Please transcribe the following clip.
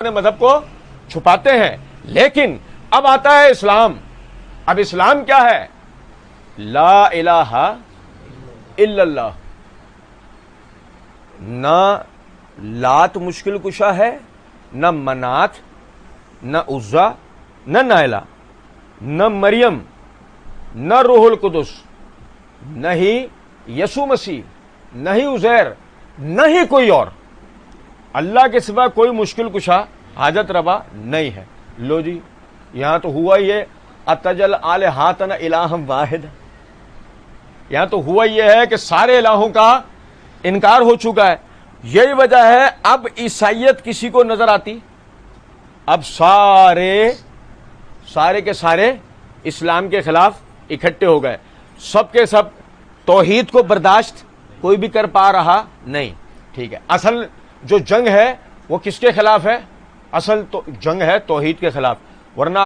اپنے مذہب کو چھپاتے ہیں. لیکن اب آتا ہے اسلام. اب اسلام کیا ہے؟ لا الہ الا اللہ. نہ لات مشکل کشا ہے، نہ منات، نہ عزا، نہ نائلہ، نہ مریم، نہ روح القدس، نہ ہی یسوع مسیح، نہ ہی عزیر، نہ ہی کوئی اور. اللہ کے سوا کوئی مشکل کشا حاجت روا نہیں ہے. لو جی، یہاں تو ہوا یہ اتجل آلہاتن الہم واحد. یہاں تو ہوا یہ ہے کہ سارے الہوں کا انکار ہو چکا ہے. یہی وجہ ہے اب عیسائیت کسی کو نظر آتی. اب سارے کے سارے اسلام کے خلاف اکٹھے ہو گئے. سب کے سب توحید کو برداشت کوئی بھی کر پا رہا نہیں. ٹھیک ہے، اصل جو جنگ ہے وہ کس کے خلاف ہے؟ اصل تو جنگ ہے توحید کے خلاف. ورنہ